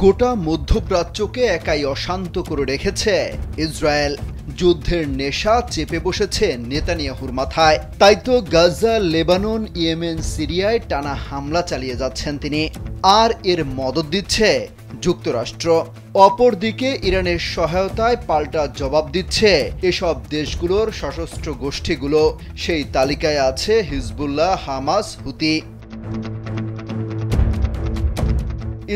গোটা মধ্যপ্রাচ্যকে একাই অশান্ত করে রেখেছে ইসরায়েল। যুদ্ধের নেশা চেপে বসেছে নেতানিয়াহুর মাথায়। তাই তো গাজা, লেবানন, ইয়েমেন, সিরিয়ায় টানা হামলা চালিয়ে যাচ্ছেন তিনি। আর এর মদদ দিচ্ছে যুক্তরাষ্ট্র। অপরদিকে ইরানের সহায়তায় পাল্টা জবাব দিচ্ছে এসব দেশগুলোর সশস্ত্র গোষ্ঠীগুলো। সেই তালিকায় আছে হিজবুল্লাহ, হামাস, হুতি।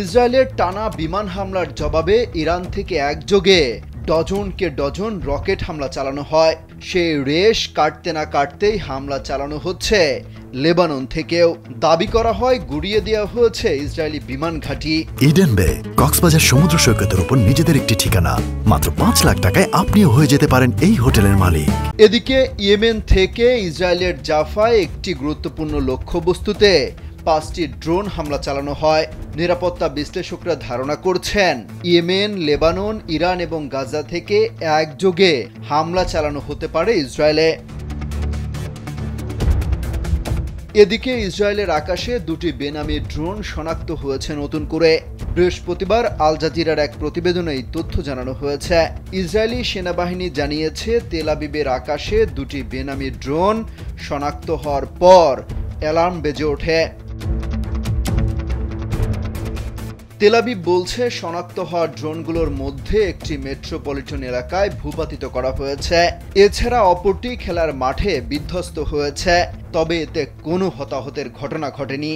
ইসরায়েলের টানা বিমান হামলার জবাবে ইরান থেকে একযোগে ডজনকে ডজন রকেট হামলা চালানো হয়। সেই রেশ কাটতে না কাটতেই হামলা চালানো হচ্ছে লেবানন থেকেও। দাবি করা হয় গুড়িয়ে দেওয়া হয়েছে ইসরায়েলি বিমান ঘাঁটি। ইডেন বে কক্সবাজার সমুদ্র সৈকতের উপর নিজেদের একটি ঠিকানা। মাত্র 5 লাখ টাকায় আপনিও হয়ে যেতে পারেন এই হোটেলের মালিক। এদিকে ইয়েমেন থেকে ইসরায়েলের জাফায় একটি গুরুত্বপূর্ণ লক্ষ্যবস্তুতে 5টি ড্রোন হামলা চালানো হয়। নিরাপত্তা বিশ্লেষকরা ধারণা করছেন ইয়েমেন, লেবানন, ইরান এবং গাজা থেকে একযোগে হামলা চালানো হতে পারে ইসরায়েলে। এদিকে ইসরায়েলের আকাশে 2টি বেনামি ড্রোন শনাক্ত হয়েছে নতুন করে। বৃহস্পতিবার আল জাজিরার এক প্রতিবেদনে এই তথ্য জানানো হয়েছে। ইসরায়েলি সেনাবাহিনী জানিয়েছে তেল আবিবের আকাশে 2টি বেনামি ড্রোন শনাক্ত হওয়ার পর অ্যালার্ম বেজে ওঠে। তেল আবিব বলছে শনাক্ত হওয়া ড্রোনগুলোর মধ্যে একটি মেট্রোপলিটন এলাকায় ভূপাতিত করা হয়েছে। এছাড়া অপরটি খেলার মাঠে বিধ্বস্ত হয়েছে, তবে এতে কোনো হতাহতের ঘটনা ঘটেনি।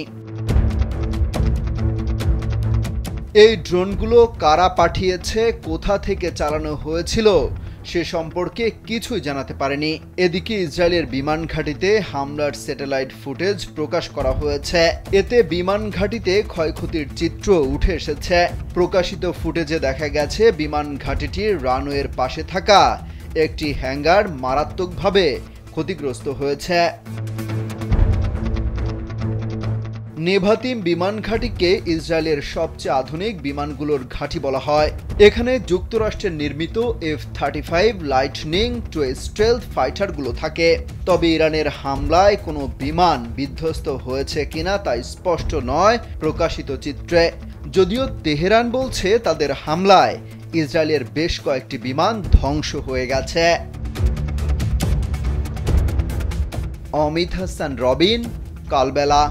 এই ড্রোনগুলো কারা পাঠিয়েছে, কোথা থেকে চালানো হয়েছিল সে সম্পর্কে কিছুই জানাতে পারেনি। এদিকে ইসরায়েলের বিমান ঘাঁটিতে হামলার স্যাটেলাইট ফুটেজ প্রকাশ করা হয়েছে। এতে বিমান ঘাঁটিতে ক্ষয়ক্ষতির চিত্র উঠে এসেছে। প্রকাশিত ফুটেজে দেখা গেছে বিমান ঘাঁটিটির রানওয়ের পাশে থাকা একটি হ্যাঙ্গার মারাত্মকভাবে ক্ষতিগ্রস্ত হয়েছে। নেভাতিম বিমান ঘাঁটিকে ইসরায়েলের সবচেয়ে আধুনিক বিমানগুলোর ঘাঁটি বলা হয়। এখানে যুক্তরাষ্ট্রের নির্মিত F-35 লাইটনিং II স্টেলথ ফাইটারগুলো থাকে। তবে ইরানের হামলায় কোনো বিমান বিধ্বস্ত হয়েছে কিনা তা স্পষ্ট নয় প্রকাশিত চিত্রে। যদিও তেহরান বলছে তাদের হামলায় ইসরায়েলের বেশ কয়েকটি বিমান ধ্বংস হয়ে গেছে। অমিত হাসান, রবিন, কালবেলা।